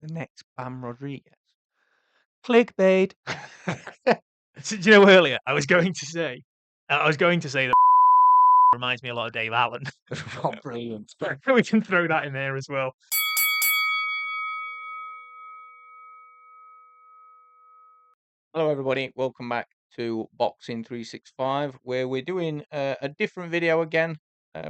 the next Bam Rodriguez. Clickbait. Do you know earlier I was going to say that reminds me a lot of Dave Allen. Oh, brilliant. We can throw that in there as well. Hello, everybody. Welcome back to Boxing 365, where we're doing a different video again.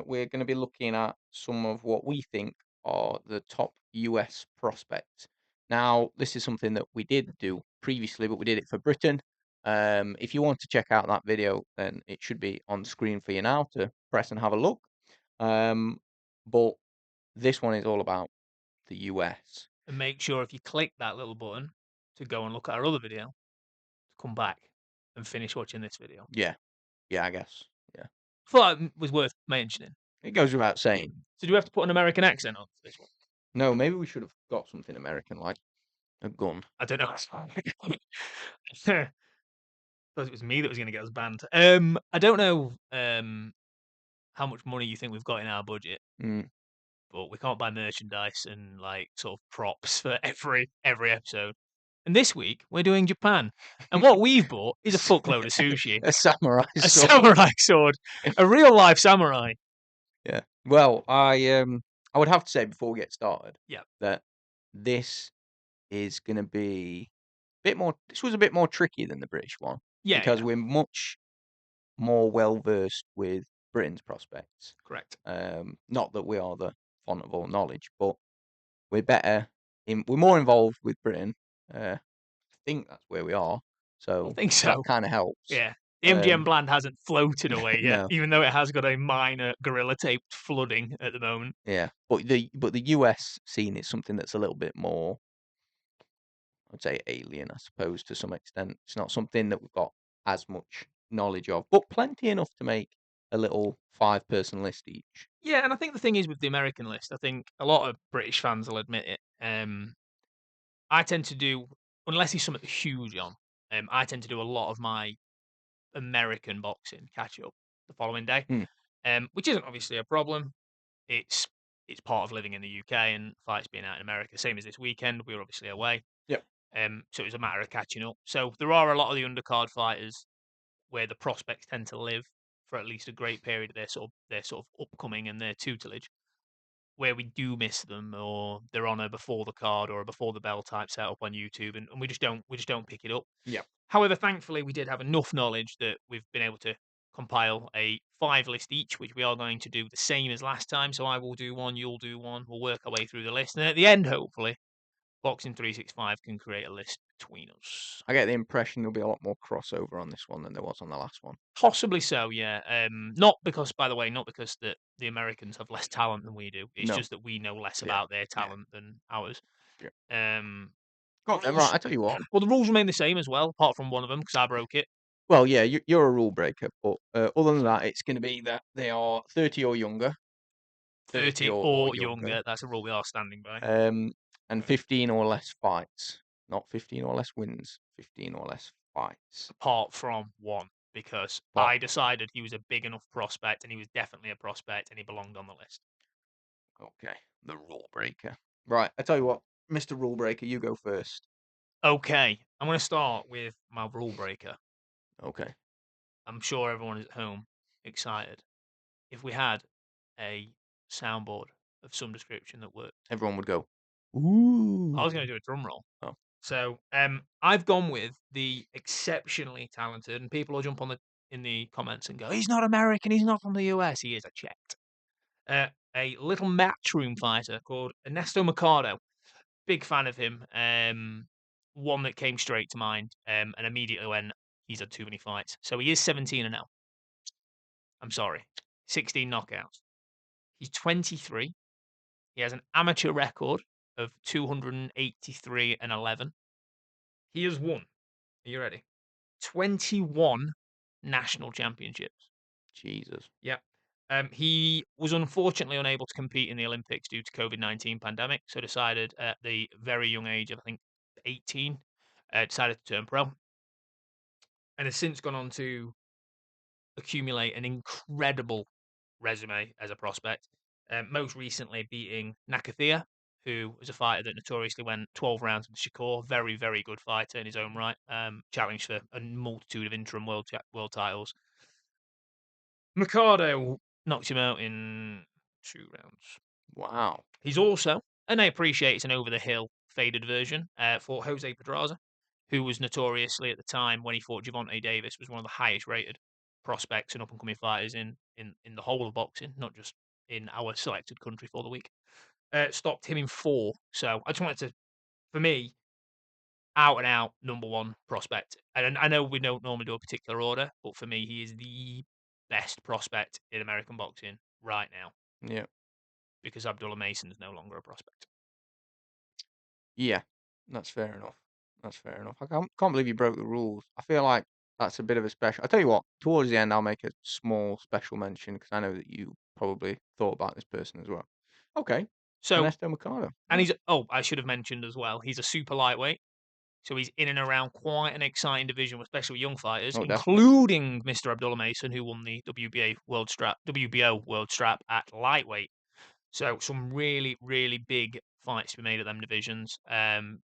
We're going to be looking at some of what we think are the top US prospects. Now, this is something that we did do previously, but we did it for Britain. If you want to check out that video, then it should be on screen for you now to press and have a look. But this one is all about the US. And make sure if you click that little button to go and look at our other video, to come back and finish watching this video. Yeah, I guess. Yeah, Thought it was worth mentioning. it goes without saying. So do we have to put an American accent on this one? No, maybe we should have got something American like a gun. I don't know. Thought it was me that was going to get us banned. I don't know how much money you think we've got in our budget, Mm. but we can't buy merchandise and like sort of props for every episode. And this week we're doing Japan, and what we've bought is a fuckload of sushi, A samurai a sword. samurai sword, a real life samurai. Yeah. Well, I would have to say before we get started, Yeah, that this is going to be a bit more. This was a bit more tricky than the British one yeah, because yeah, we're much more well versed with Britain's prospects. correct. Not that we are the font of all knowledge, but we're better. We're more involved with Britain. I think that's where we are. So I think that so. kind of helps. Yeah. The MGM Um, Bland hasn't floated away yet, no. even though it has got a minor gorilla taped flooding at the moment. Yeah, but the US scene is something that's a little bit more, I'd say, alien, I suppose, to some extent. It's not something that we've got as much knowledge of, but plenty enough to make a little 5-person list each. Yeah, and I think the thing is with the American list, I think a lot of British fans will admit it. I tend to do, unless he's something huge on, I tend to do a lot of my American boxing catch up the following day, Hmm. Which isn't obviously a problem. It's part of living in the UK and fights being out in America. Same as this weekend, we were obviously away. Yep. So it was a matter of catching up. So there are a lot of the undercard fighters where the prospects tend to live for at least a great period of their sort of upcoming and their tutelage, where we do miss them or they're on a before the card or a before the bell type setup on YouTube, and we just don't pick it up. Yeah. However, thankfully we did have enough knowledge that we've been able to compile a 5 list each, which we are going to do the same as last time. So I will do one, you'll do one, we'll work our way through the list, and at the end, hopefully, Boxing 365 can create a list between us. I get the impression there'll be a lot more crossover on this one than there was on the last one. Possibly so, yeah. Not because, by the way, not because the Americans have less talent than we do. It's No. just that we know less Yeah. about their talent than ours. Yeah. Rules- Right, I tell you what. Well, the rules remain the same as well, apart from one of them because I broke it. Well, yeah, you're a rule breaker, but other than that, it's going to be that they are 30 or younger. 30 or younger. That's a rule we are standing by. And 15 or less fights. Not 15 or less wins, 15 or less fights. Apart from one, because I decided he was a big enough prospect and he was definitely a prospect and he belonged on the list. Okay, the rule breaker. Right, I tell you what, Mr. Rule Breaker, you go first. Okay, I'm going to start with my rule breaker. Okay. I'm sure everyone is at home excited. If we had a soundboard of some description that worked, Everyone would go, ooh. I was going to do a drum roll. Oh. So I've gone with the exceptionally talented, and people will jump on in the comments and go, "He's not American. He's not from the US. He is." I checked. A little matchroom fighter called Ernesto Mercado. Big fan of him. One that came straight to mind, and immediately went, he's had too many fights. So he is 17-0. I'm sorry, 16 knockouts. He's 23. He has an amateur record of 283-11. He has won. Are you ready? 21 national championships. Jesus. Yeah. He was unfortunately unable to compete in the Olympics due to COVID-19 pandemic, so decided at the very young age of, I think, 18, decided to turn pro, and has since gone on to accumulate an incredible resume as a prospect. Most recently beating Nakathia, who was a fighter that notoriously went 12 rounds with Shakur. Very, very good fighter in his own right. Challenged for a multitude of interim world titles. Mercado knocked him out in 2 rounds. Wow. He's also, and I appreciate it's an over the hill faded version, fought Jose Pedraza, who was notoriously at the time when he fought Javante Davis was one of the highest rated prospects and up and coming fighters in the whole of boxing, not just in our selected country for the week. Stopped him in 4. So I just wanted to, for me, out and out number one prospect. And I know we don't normally do a particular order, but for me, he is the best prospect in American boxing right now Yeah. because Abdullah Mason's no longer a prospect. Yeah. That's fair enough. That's fair enough. I can't believe you broke the rules. I feel like that's a bit of a special. I'll tell you what, towards the end, I'll make a small special mention because I know that you probably thought about this person as well. Okay. So, Ernesto Mercado. and Nice. I should have mentioned as well, he's a super lightweight. So he's in and around quite an exciting division, especially with young fighters, Oh, definitely. including Mr. Abdullah Mason, who won the WBO World Strap at lightweight. So some really, really big fights to be made at them divisions. I'm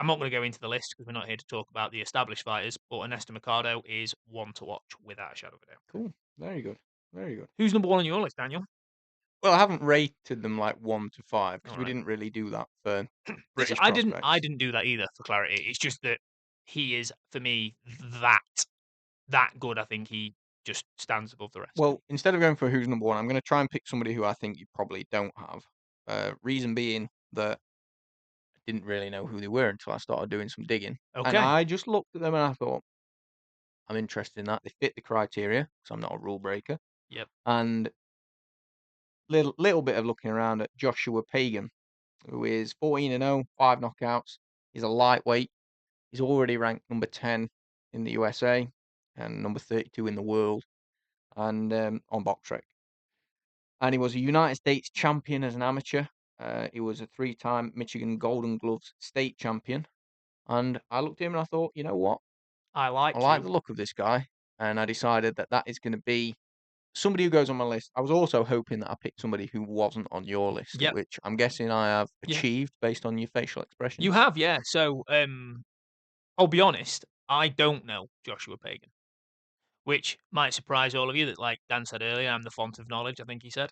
not going to go into the list because we're not here to talk about the established fighters, but Ernesto Mercado is one to watch without a shadow of a doubt. Cool. Very good. Very good. Who's number one on your list, Daniel? Well, I haven't rated them like 1 to 5 because All we right. didn't really do that for This British I prospects. didn't do that either for clarity. It's just that he is for me that good. I think he just stands above the rest. Well, instead of going for who's number one, I'm going to try and pick somebody who I think you probably don't have. Reason being that I didn't really know who they were until I started doing some digging. And Okay. I just looked at them and I thought, I'm interested in that. They fit the criteria because I'm not a rule breaker. Yep. And little bit of looking around at Joshua Pagan, who is 14-0, 5 knockouts. He's a lightweight. He's already ranked number 10 in the USA and number 32 in the world and on BoxRec. And he was a United States champion as an amateur. He was a 3-time Michigan Golden Gloves state champion. And I looked at him and I thought, you know what? I I like like you. the look of this guy. And I decided that that is going to be somebody who goes on my list. I was also hoping that I picked somebody who wasn't on your list, Yep. which I'm guessing I have Yeah. achieved based on your facial You expressions. have, yeah. So I'll be honest, I don't know Joshua Pagan, which might surprise all of you that like Dan said earlier, I'm the font of knowledge, I think he said.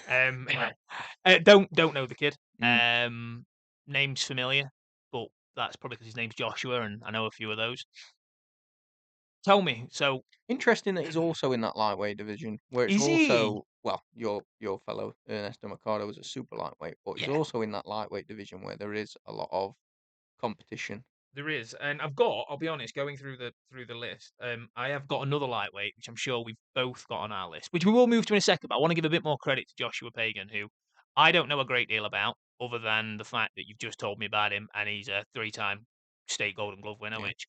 Don't know the kid. Mm. Name's familiar, but that's probably because his name's Joshua, and I know a few of those. Tell me, so Interesting that he's also in that lightweight division, where it's is he? also well, your fellow Ernesto Mercado is a super lightweight, but he's Yeah, also in that lightweight division where there is a lot of competition. there is, and I'll be honest, going through the list, I have got another lightweight, which I'm sure we've both got on our list, which we will move to in a second. But I want to give a bit more credit to Joshua Pagan, who I don't know a great deal about, other than the fact that you've just told me about him, and he's a 3-time state Golden Glove winner, Yeah. which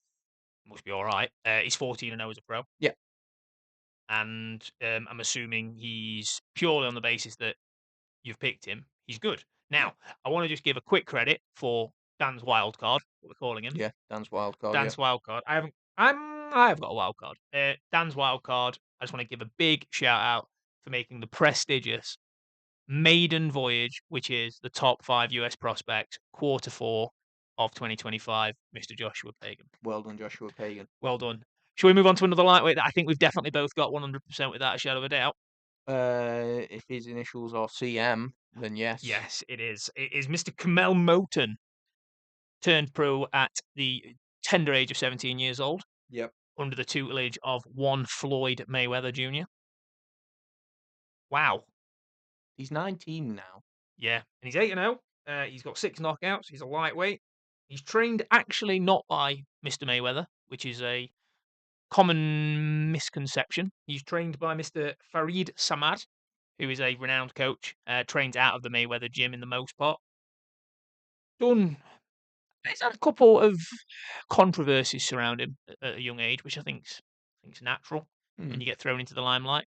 must be all right. He's 14-0 as a pro, Yeah. and I'm assuming he's purely on the basis that you've picked him. He's good. Yeah. Now, I want to just give a quick credit for Dan's wild card, what we're calling him. Yeah. Dan's wild card. Yeah. Dan's wild card. I have got a wild card. Dan's wild card. I just want to give a big shout out for making the prestigious maiden voyage, which is the top 5 US prospects, quarter 4 of 2025, Mr. Joshua Pagan. Well done, Joshua Pagan. Well done. Shall we move on to another lightweight that I think we've definitely both got 100% without a shadow of a doubt? If his initials are CM, then yes. Yes, it is. It is Mr. Kamel Moten, turned pro at the tender age of 17 years old, Yep. under the tutelage of one Floyd Mayweather Jr. Wow. He's 19 now. Yeah. And he's 8-0. He's got 6 knockouts. He's a lightweight. He's trained actually not by Mr. Mayweather, which is a common misconception. He's trained by Mr. Farid Samad, who is a renowned coach, trains out of the Mayweather gym in the most part. Done. He's had a couple of controversies surround him at a young age, which I think's natural Hmm. when you get thrown into the limelight.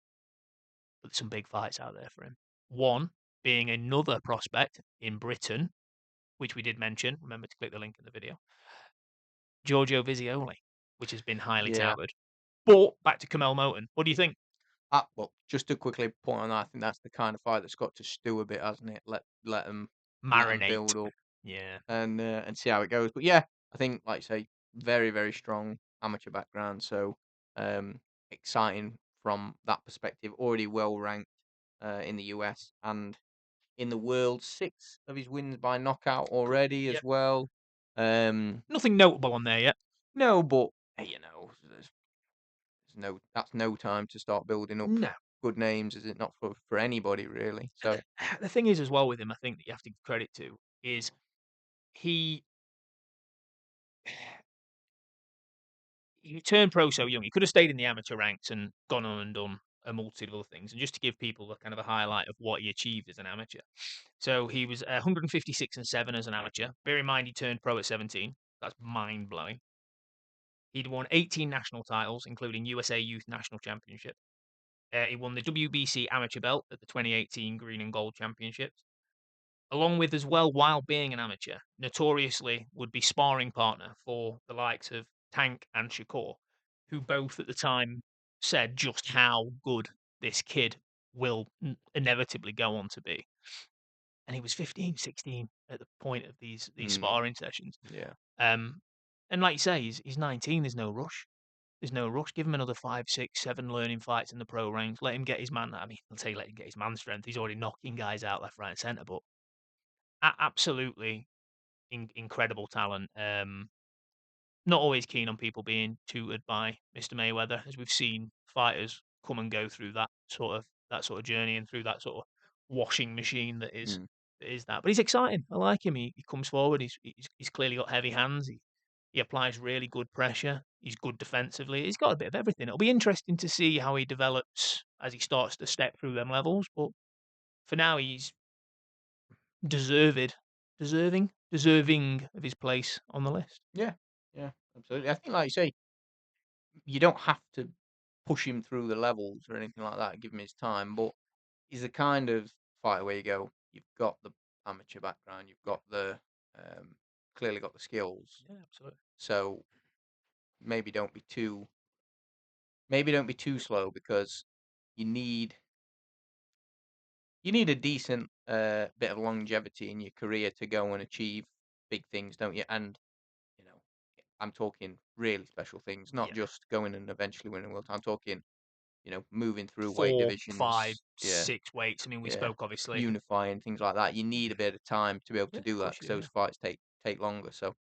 But some big fights out there for him. One being another prospect in Britain, which we did mention. Remember to click the link in the video. Giorgio Vizioli, which has been highly Yeah. touted. But back to Kamel Moten. What do you think? Well, just to quickly point on that, I think that's the kind of fight that's got to stew a bit, hasn't it? Let him let them Marinate. build up Yeah. and see how it goes. But yeah, I think like you say, very very strong amateur background. So um, exciting from that perspective. Already well ranked in the US and in the world. 6 of his wins by knockout already Yep. as well. Um, Nothing notable on there yet. no, but there's no that's no time to start building up No. good names, is it not for anybody really? And So the thing is as well with him, I think that you have to give credit to is he he turned pro so young. He could have stayed in the amateur ranks and gone on and done a multitude of other things. And just to give people a kind of a highlight of what he achieved as an amateur. So he was 156 and 7 as an amateur. Bear in mind he turned pro at 17. That's mind blowing. He'd won 18 national titles, including USA Youth National Championship. He won the WBC amateur belt at the 2018 Green and Gold Championships. Along with as well, while being an amateur, notoriously would be sparring partner for the likes of Tank and Shakur, who both at the time said just how good this kid will inevitably go on to be. And he was 15, 16 at the point of these mm, sparring sessions. yeah, Um, and like you say, he's 19. There's no rush. There's no rush. Give him another 5, 6, 7 learning fights in the pro ranks. Let him get his man. I mean, I'll say let him get his man strength. He's already knocking guys out left, right, and centre. But absolutely incredible talent. Not always keen on people being tutored by Mr. Mayweather, as we've seen fighters come and go through that sort of journey and through that sort of washing machine that is mm, that. But he's exciting. I like him. He comes forward. He's clearly got heavy hands. He applies really good pressure. He's good defensively. He's got a bit of everything. It'll be interesting to see how he develops as he starts to step through them levels. But for now, he's deserved, deserving of his place on the list. yeah, yeah, absolutely. I think like you say, you don't have to push him through the levels or anything like that. Give him his time, but he's the kind of fighter where you go, you've got the amateur background, you've got the um, clearly got the skills. Yeah, absolutely. So maybe don't be too maybe don't be too slow because you need you need a decent bit of longevity in your career to go and achieve big things, don't you? And you know, I'm talking really special things, not Yeah. just going and eventually winning a world. I'm talking, moving through weight 4, 5, divisions. Yeah, 6 weights. I mean, we yeah, spoke obviously. unifying things like that. You need a bit of time to be able Yeah, to of do that course because you do. those Yeah. fights take longer. So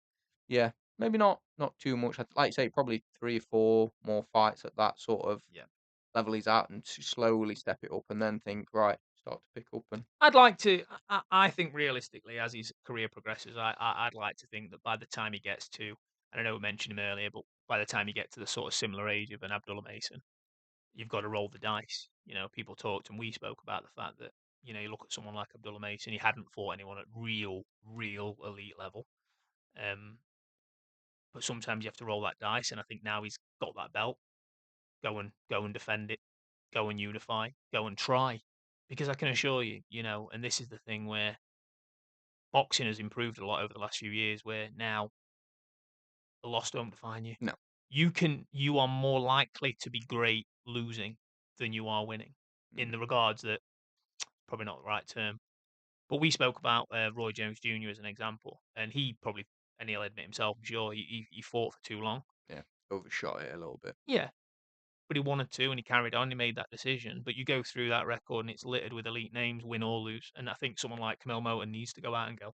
yeah, maybe not too much. Like you say, probably 3 or 4 more fights at that sort of Yeah. level he's at, and to slowly step it up, and then think right, start to pick up and I'd like to. I think realistically, as his career progresses, I'd like to think that by the time he gets to, and I know we mentioned him earlier, but by the time you get to the sort of similar age of an Abdullah Mason, you've got to roll the dice. People talked and we spoke about the fact that you look at someone like Abdullah Mason, he hadn't fought anyone at real elite level. Um, but sometimes you have to roll that dice, and I think now he's got that belt. Go and defend it. Go and unify. Go and try, because I can assure you, and this is the thing where boxing has improved a lot over the last few years. Where now the loss don't define you. no. You are more likely to be great losing than you are winning, in Mm, the regards that probably not the right term. But we spoke about Roy Jones Jr. as an example, and and he'll admit himself, I'm sure, he fought for too long. yeah, overshot it a little bit. Yeah, but he wanted to, and he carried on. He made that decision. But you go through that record, and it's littered with elite names, win or lose. And I think someone like Camille Moten needs to go out and go,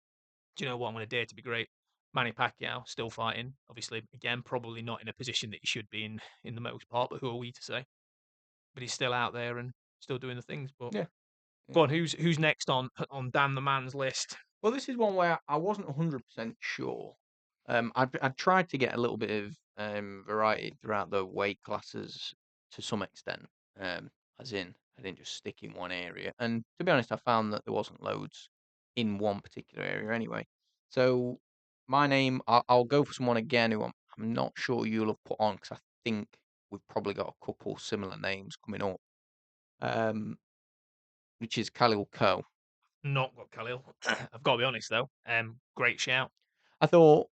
do you know what? I'm going to dare to be great. Manny Pacquiao still fighting. Obviously, again, probably not in a position that he should be in the most part. But who are we to say? But he's still out there and still doing the things. But Yeah, go yeah. on, who's next on Dan the Man's list? Well, this is one where I wasn't 100% sure. I'd tried to get a little bit of variety throughout the weight classes to some extent. As in, I didn't just stick in one area. And to be honest, I found that there wasn't loads in one particular area anyway. So my name, I'll go for someone again who I'm not sure you'll have put on because I think we've probably got a couple similar names coming up. Um, which is Khalil Coe. Not got Khalil. I've got to be honest though. Great shout. I thought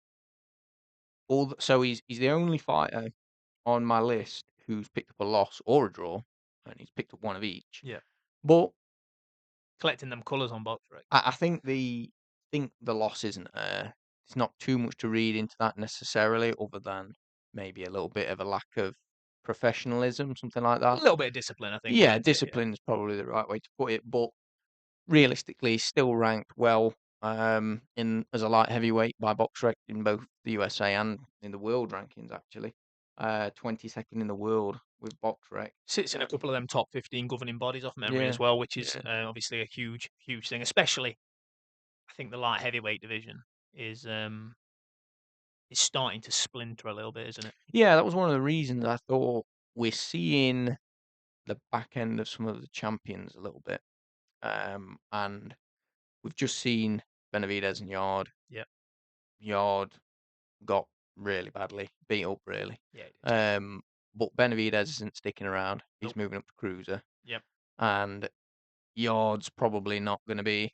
so he's the only fighter on my list who's picked up a loss or a draw, and he's picked up one of each. Yeah, But collecting them colours on box, right? I think the think the loss isn't. It's not too much to read into that necessarily, other than maybe a little bit of a lack of professionalism, something like A that. little bit of discipline, I think, Yeah, went into it. Yeah. discipline is probably the right way to put it, but realistically, still ranked well in as a light heavyweight by BoxRec in both the USA and in the world rankings. Actually, 22nd in the world with BoxRec. Sits in a couple of them top 15 governing bodies off memory Yeah, as well, which is yeah, obviously a huge, huge thing. Especially, I think the light heavyweight division is starting to splinter a little bit, isn't it? yeah. That was one of the reasons I thought we're seeing the back end of some of the champions a little bit. And we've just seen Benavidez and Yard. Yeah, Yard got really badly beat up, really. yeah, it is. Um, but Benavidez isn't sticking around. He's Nope. moving up to cruiser, Yep. and Yard's probably not going to be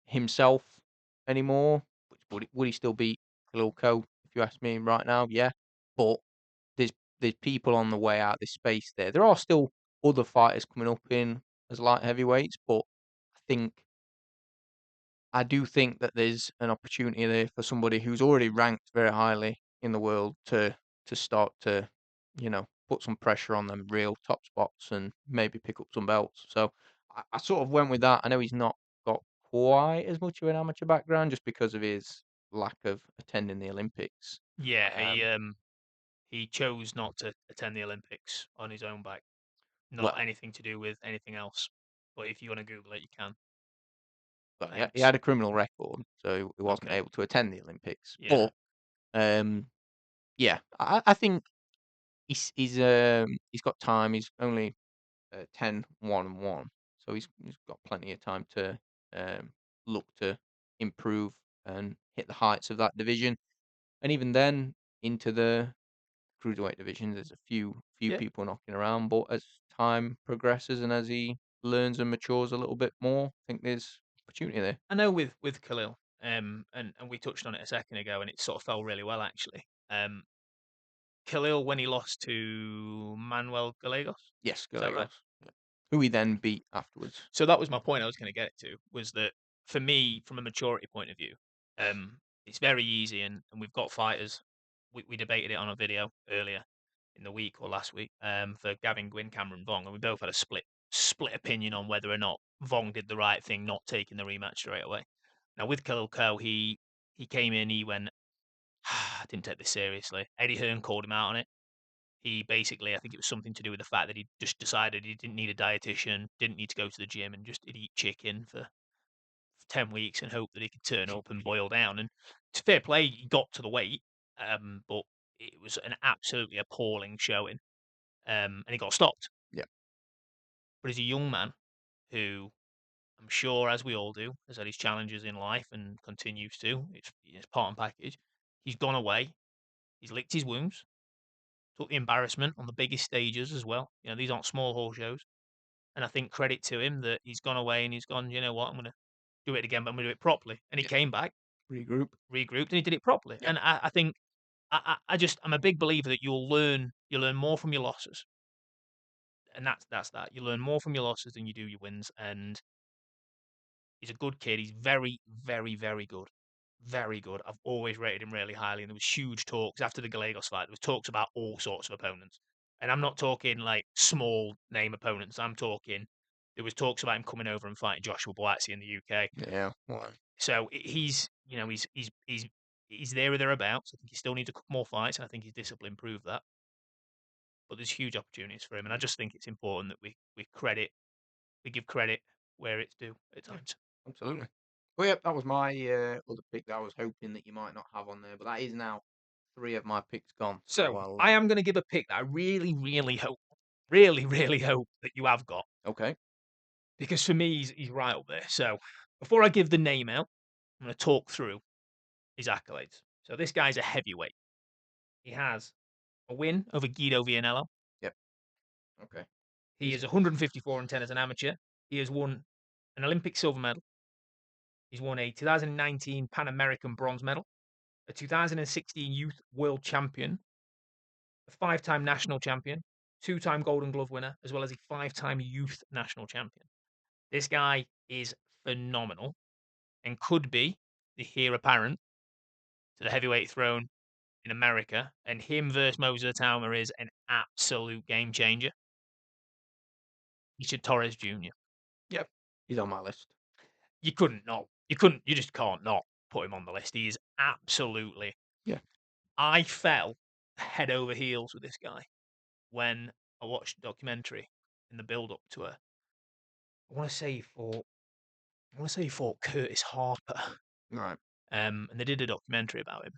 himself anymore. Which would he still beat Khalil Ko? If you ask me right now, yeah. But there's there's people on the way out of this space there. There are still other fighters coming up in as light heavyweights, but think I do think that there's an opportunity there for somebody who's already ranked very highly in the world to start to, put some pressure on them real top spots and maybe pick up some belts. So I sort of went with that. I know he's not got quite as much of an amateur background just because of his lack of attending the Olympics. Yeah, Um, he chose not to attend the Olympics on his own back. Not well, anything to do with anything else. But if you want to Google it, you can. he Thanks. had a criminal record, so he wasn't Okay. able to attend the Olympics. Yeah. But um, yeah, I think he's got time. He's only 10, 1 and 1, so he's got plenty of time to um, look to improve and hit the heights of that division. And even then, into the cruiserweight division, there's a few Yeah. people knocking around. But as time progresses and as he learns and matures a little bit more, I think there's opportunity there. I know with Khalil, and we touched on it a second ago, and it sort of fell really well actually. Khalil when he lost to Manuel Gallegos, Yes, is that right? Gallegos, yeah. Who he then beat afterwards. So that was my point I was going to get to was that for me, from a maturity point of view, it's very easy, and we've got fighters. We debated it on a video earlier in the week or last week for Gavin Gwynn, Cameron Vong, and we both had a split opinion on whether or not Vong did the right thing, not taking the rematch straight away. Now with Khalil Ko, he came in, he went, I didn't take this seriously. Eddie Hearn called him out on it. He basically, I think it was something to do with the fact that he just decided he didn't need a dietitian, didn't need to go to the gym, and just he'd eat chicken for 10 weeks and hope that he could turn up and boil down. And to fair play, he got to the weight, but it was an absolutely appalling showing, and he got stopped. Yeah, But he's a young man who I'm sure, as we all do, has had his challenges in life and continues to. It's part and package. He's gone away. He's licked his wounds, took the embarrassment on the biggest stages as well. You know, these aren't small hall shows. And I think credit to him that he's gone away and he's gone, you know what, I'm going to do it again, but I'm going to do it properly. And he yeah. came back, Regroup. regrouped, and he did it properly. Yeah, And I think I'm a big believer that you learn more from your losses, and that's that. You learn more from your losses than you do your wins. And he's a good kid. He's very, very, very good. Very good. I've always rated him really highly. And there was huge talks after the Gallegos fight. There was talks about all sorts of opponents. And I'm not talking like small name opponents. I'm talking there was talks about him coming over and fighting Joshua Boazzi in the UK. yeah. Well, So he's you know he's there or thereabouts. I think he still needs a couple more fights, and I think his discipline proved that. But there's huge opportunities for him, and I just think it's important that we give credit where it's due at yeah, times. absolutely. Well, yeah, that was my other pick that I was hoping that you might not have on there, but that is now three of my picks gone. So So I'll I am going to give a pick that I really, really hope, really, really hope that you have got okay. because for me he's right up there. So before I give the name out, I'm going to talk through his accolades. So this guy's a heavyweight. He has a win over Guido Vianello. Yep. Okay. He He's is 154 and 10 as an amateur. He has won an Olympic silver medal. He's won a 2019 Pan American bronze medal, a 2016 Youth World Champion, a 5-time national champion, 2-time Golden Glove winner, as well as a 5-time Youth National Champion. This guy is phenomenal. and could be the heir apparent to the heavyweight throne in America, and him versus Moses Atauma is an absolute game changer. Richard Torres Jr. Yep. He's on my list. You couldn't not. You couldn't. You just can't not put him on the list. He is absolutely. Yeah. I fell head over heels with this guy when I watched the documentary in the build up to it. I want to say he fought. I want to say he fought Curtis Harper. Right. And they did a documentary about him,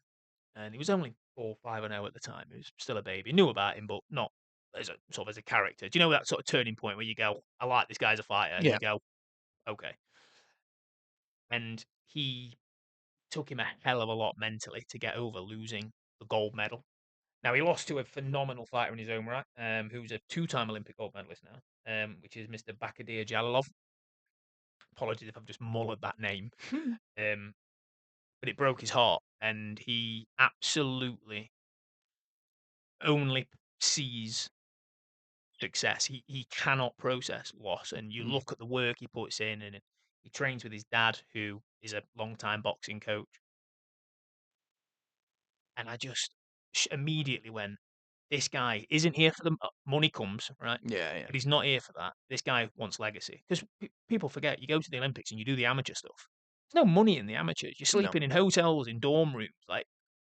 and he was only 4-5-0 at the time. He was still a baby. Knew about him, but not as a sort of as a character. Do you know that sort of turning point where you go, "I like this guy as a fighter," and Yeah. you go, "Okay." And he took him a hell of a lot mentally to get over losing the gold medal. Now he lost to a phenomenal fighter in his own right, who's a two-time Olympic gold medalist now, which is Mr. Bakadir Jalilov. Apologies if I've just mullered that name. Um, but it broke his heart, and he absolutely only sees success. He cannot process loss, and you Mm. look at the work he puts in, and he trains with his dad, who is a long-time boxing coach. And I just immediately went, this guy isn't here for the money comes, right? Yeah, yeah. But he's not here for that. This guy wants legacy. Because people forget, you go to the Olympics and you do the amateur stuff. There's no money in the amateurs. You're No. sleeping in hotels, in dorm rooms. Like,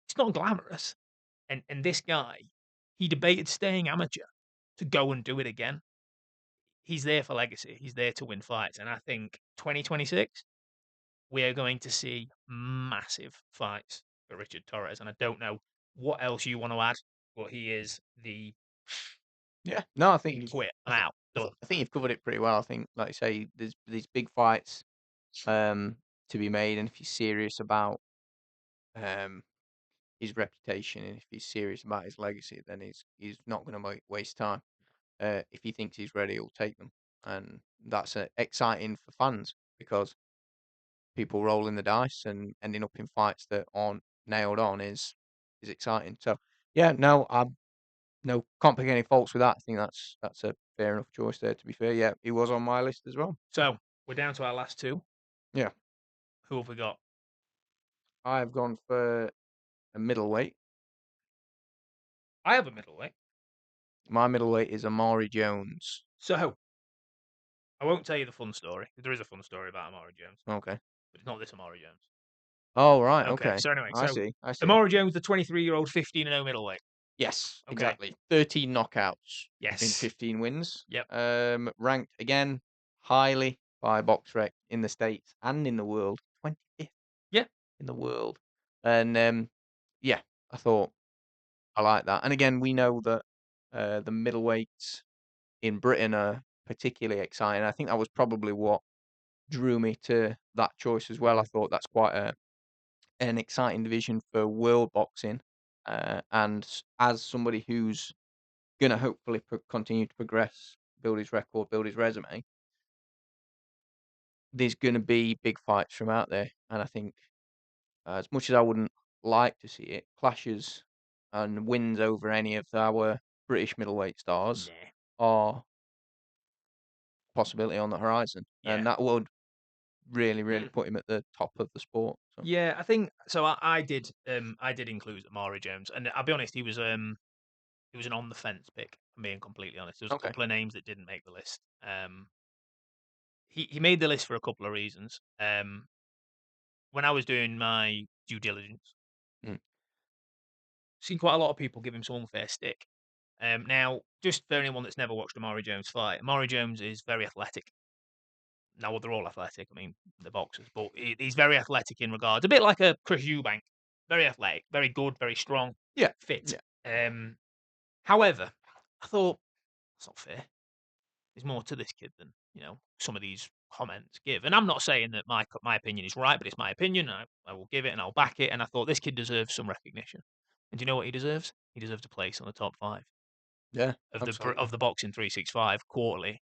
it's not glamorous. And this guy, he debated staying amateur to go and do it again. He's there for legacy. He's there to win fights. And I think 2026, we are going to see massive fights for Richard Torres. And I don't know what else you want to add, but he is the Yeah. No, I think you've quit. I I'm thi out. Done. I think you've covered it pretty well. I think, like you say, there's these big fights to be made, and if he's serious about um his reputation and if he's serious about his legacy, then he's not going to waste time. If he thinks he's ready, he'll take them, and that's exciting for fans because people rolling the dice and ending up in fights that aren't nailed on is exciting. So yeah, no, I no can't pick any faults with that. I think that's a fair enough choice there. To be fair, yeah, he was on my list as well. So we're down to our last two. Yeah, Who have we got? I've gone for a middleweight. I have a middleweight. My middleweight is Amari Jones. So I won't tell you the fun story. There is a fun story about Amari Jones, Okay. but it's not this Amari Jones. Oh right. Okay. Okay. So anyway, I so see. I see. Amari Jones, the 23-year-old, 15-0 middleweight. Yes, Okay. exactly. 13 knockouts in Yes. 15 wins. Yep. Ranked again highly by BoxRec in the States and in the world. 25th Yeah. in the world. And yeah, I thought I like that. And again, we know that the middleweights in Britain are particularly exciting. I think that was probably what drew me to that choice as well. I thought that's quite an exciting division for world boxing. And as somebody who's going to hopefully continue to progress, build his record, build his resume, there's going to be big fights from out there. And I think, as much as I wouldn't like to see it, clashes and wins over any of our British middleweight stars Nah. are a possibility on the horizon. Yeah. And that would really, really Mm. put him at the top of the sport. So, Yeah, I think so. I did include Amari Jones, and I'll be honest, he was an on the fence pick. I'm being completely honest. There was a okay. couple of names that didn't make the list. He made the list for a couple of reasons. When I was doing my due diligence, Mm. seen quite a lot of people give him some unfair stick. Now, just for anyone that's never watched Amari Jones fight, Amari Jones is very athletic. Now, well, they're all athletic. I mean, the boxers, but he's very athletic in regards, a bit like a Chris Eubank. Very athletic, very good, very strong, Yeah. fit. Yeah. However, I thought that's not fair. There's more to this kid than some of these comments give. And I'm not saying that my opinion is right, but it's my opinion. I will give it and I'll back it. And I thought this kid deserves some recognition. And do you know what he deserves? He deserves a place on the top five Yeah. of Absolutely. the boxing 365 quarterly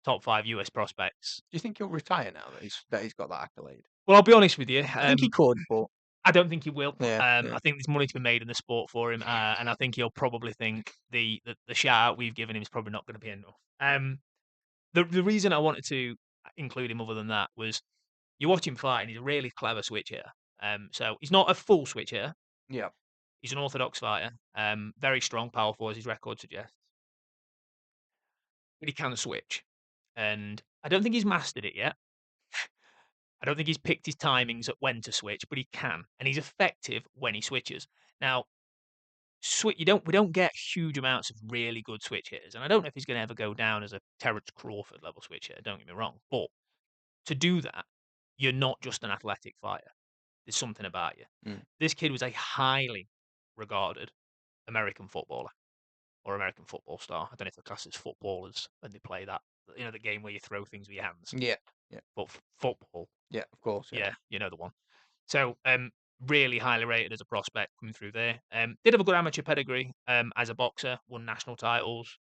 top five US prospects. Do you think he'll retire now that he's got that accolade? Well, I'll be honest with you. I think he could, but I don't think he will. yeah, yeah, I think there's money to be made in the sport for him, and I think he'll probably think the shout out we've given him is probably not going to be enough. The reason I wanted to include him, other than that, was you watch him fight, and he's a really clever switch hitter. So he's not a full switch hitter. Yeah. He's an orthodox fighter. Very strong, powerful, as his record suggests. But he can switch, and I don't think he's mastered it yet. I don't think he's picked his timings at when to switch, but he can, and he's effective when he switches. Now, we don't get huge amounts of really good switch hitters, and I don't know if he's going to ever go down as a Terrence Crawford level switch hitter. Don't get me wrong, but to do that, you're not just an athletic fighter. There's something about you. Mm. This kid was a highly regarded American footballer or American football star. I don't know if the class is footballers when they play that, the game where you throw things with your hands. Yeah. Yeah. But football, Yeah. Of course. Yeah. yeah, you know the one. So, really highly rated as a prospect coming through there. Did have a good amateur pedigree as a boxer, won national titles,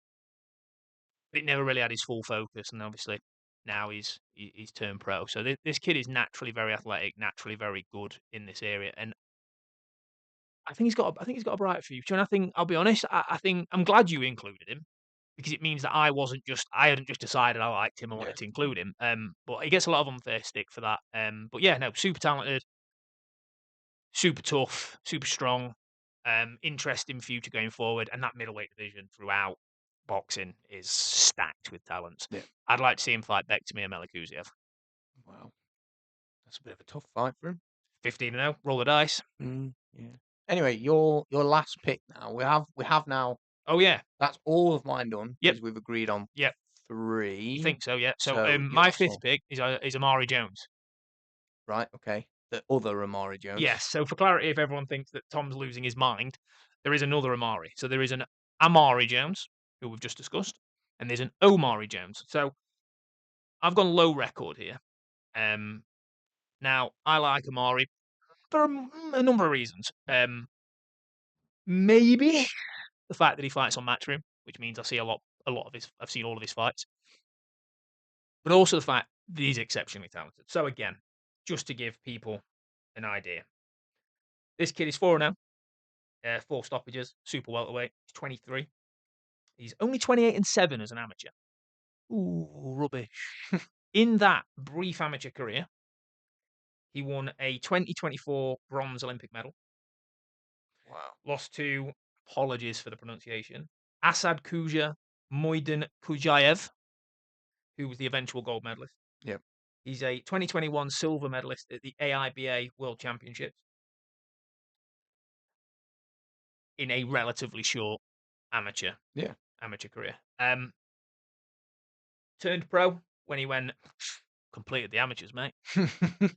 but it never really had his full focus. And obviously, now he's turned pro. So this kid is naturally very athletic, naturally very good in this area, and I think he's got a bright future. And I think I'll be honest, I think I'm glad you included him because it means that I hadn't just decided I liked him, I Yeah. wanted to include him. But he gets a lot of unfair stick for that. But yeah, no, super talented, super tough, super strong, interesting future going forward, and that middleweight division throughout boxing is stacked with talents. Yeah. I'd like to see him fight Bektomir Melikuziev. Wow. That's a bit of a tough fight for him. 15-0, roll the dice. Yeah. Anyway, your last pick now. We have now. Oh yeah, That's all of mine done Yep. because we've agreed on Yep. 3. I think so. Yeah. So, So my yours fifth pick is Amari Jones. right. Okay. The other Amari Jones. Yes. So for clarity, if everyone thinks that Tom's losing his mind, there is another Amari. So there is an Amari Jones, who we've just discussed, and there's an Omari Jones. So I've gone low record here. Now I like Amari for a number of reasons. Maybe the fact that he fights on Matchroom, which means I've seen all of his fights, but also the fact that he's exceptionally talented. So again, just to give people an idea, this kid is 4-0. 4 stoppages, super welterweight. He's 23. He's only 28-7 as an amateur. Ooh, rubbish. In that brief amateur career, he won a 2024 bronze Olympic medal. Wow. Lost to, apologies for the pronunciation, Asad Kuja Moidin Kujayev, who was the eventual gold medalist. Yep. He's a 2021 silver medalist at the AIBA World Championships in a relatively short amateur Yeah. amateur career. Turned pro when he went completed the amateurs, mate.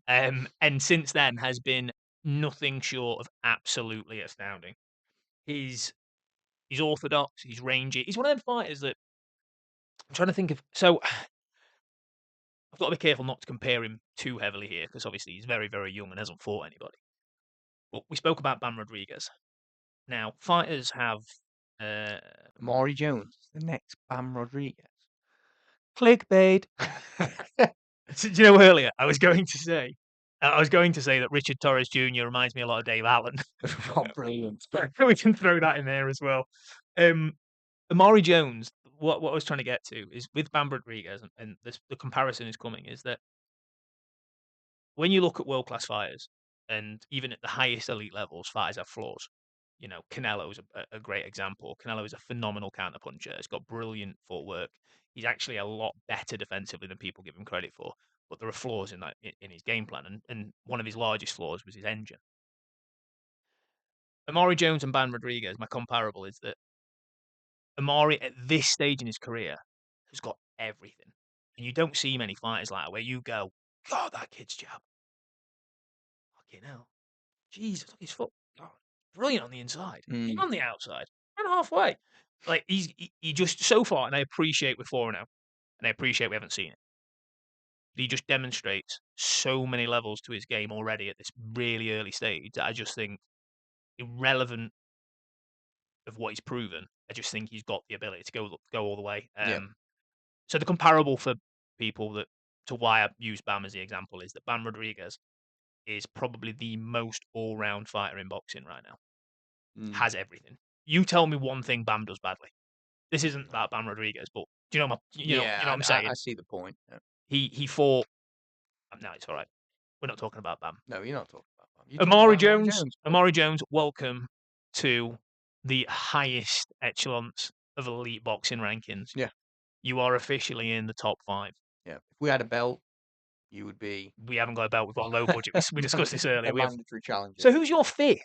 And since then has been nothing short of absolutely astounding. He's orthodox, he's rangy. He's one of them fighters that I'm trying to think of. So I've got to be careful not to compare him too heavily here because obviously he's very, very young and hasn't fought anybody. But we spoke about Bam Rodriguez. Now, fighters have Amari Jones, the next Bam Rodriguez. clickbait. Do you know earlier I was going to say that Richard Torres Jr. reminds me a lot of Dave Allen. Oh, brilliant. We can throw that in there as well. Amari Jones, what I was trying to get to is with Bam Rodriguez, and the comparison is coming, is that when you look at world class fighters, and even at the highest elite levels, fighters have flaws. You know, Canelo is a great example. Canelo is a phenomenal counterpuncher. He's got brilliant footwork. He's actually a lot better defensively than people give him credit for. But there are flaws in that in his game plan, and one of his largest flaws was his engine. Amari Jones and Ban Rodriguez, my comparable is that Amari at this stage in his career has got everything, and you don't see many fighters like that where you go, God, that kid's jab. Fucking hell, Jesus, look at his foot. God, brilliant on the inside, Mm. on the outside, and halfway. Like he just so far, and I appreciate we're 4-0, and I appreciate we haven't seen it. But he just demonstrates so many levels to his game already at this really early stage that I just think, irrelevant of what he's proven, I just think he's got the ability to go all the way. Yeah. So the comparable for people that to why I use Bam as the example is that Bam Rodriguez is probably the most all-round fighter in boxing right now. Mm. Has everything. You tell me one thing Bam does badly. This isn't about Bam Rodriguez, but do you know what I'm saying? I see the point. Yeah. He fought. No, it's all right. We're not talking about Bam. No, you're not talking about Bam. You're talking about Amari Jones. Amari Jones, welcome to the highest echelons of elite boxing rankings. Yeah. You are officially in the top 5. Yeah. If we had a belt, you would be We haven't got a belt. We've got a low budget. We discussed this earlier. a mandatory challenger. So who's your 5th?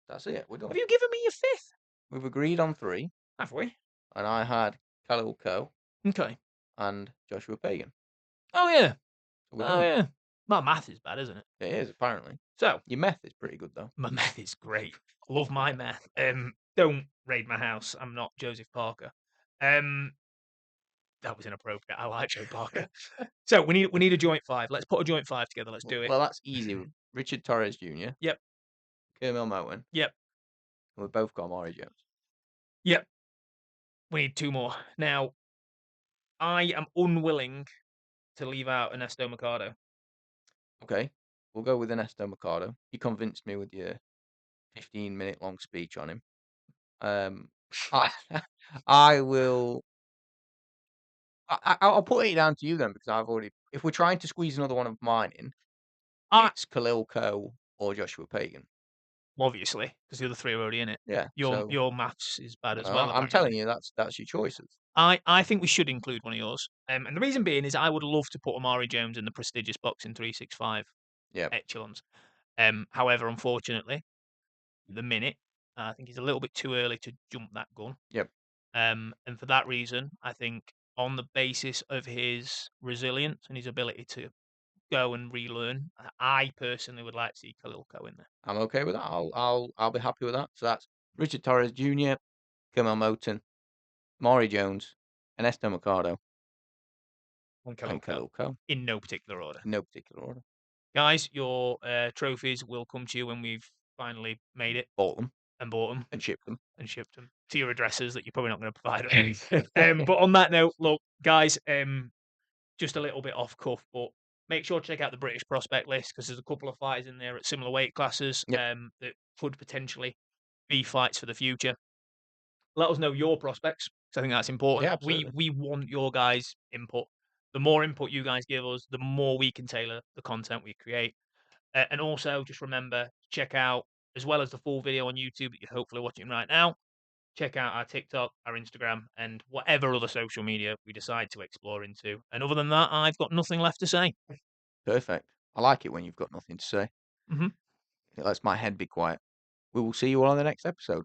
That's it. We're done. Have you given me your 5th? We've agreed on 3, Have we? and I had Khalil Coe Okay. and Joshua Pagan. Oh, yeah. So we're Oh, done. yeah. My math is bad, isn't it? It is, apparently. So, Your meth is pretty good, though. my math is great. Love my math. Don't raid my house. I'm not Joseph Parker. That was inappropriate. I like Joe Parker. So we need a joint 5. Let's put a joint 5 together. Let's do it. Well, that's easy. Richard Torres Jr. Yep. Kermel Moen. Yep. And we've both got Amari Jones. Yep. We need 2 more. Now, I am unwilling to leave out Ernesto Mercado. Okay. We'll go with Ernesto Mercado. You convinced me with your 15-minute long speech on him. I will. I'll put it down to you then, because I've already. If we're trying to squeeze another one of mine in, it's Khalil Coe or Joshua Pagan. Obviously, because the other 3 are already in it. Yeah. Your maths is bad as well. I'm telling you, that's your choices. I think we should include one of yours. And the reason being is I would love to put Amari Jones in the prestigious Boxing 365 echelons. However, unfortunately, at the minute, I think he's a little bit too early to jump that gun. Yep. And for that reason, I think on the basis of his resilience and his ability to go and relearn, I personally would like to see Khalil Coe in there. I'm okay with that. I'll be happy with that. So that's Richard Torres Jr., Kermel Moten, Amari Jones, Ernesto Mercado, And Khalil Coe. In no particular order. No particular order. Guys, your trophies will come to you when we've finally made it. Bought them. And shipped them. To your addresses that you're probably not going to provide. But on that note, look, guys, just a little bit off cuff, but make sure to check out the British prospect list, because there's a couple of fighters in there at similar weight classes that could potentially be fights for the future. Let us know your prospects, because I think that's important. Yeah, absolutely. We want your guys' input. The more input you guys give us, the more we can tailor the content we create. And also, just remember, check out, as well as the full video on YouTube that you're hopefully watching right now, check out our TikTok, our Instagram, and whatever other social media we decide to explore into. And other than that, I've got nothing left to say. Perfect. I like it when you've got nothing to say. Mm-hmm. It lets my head be quiet. We will see you all on the next episode.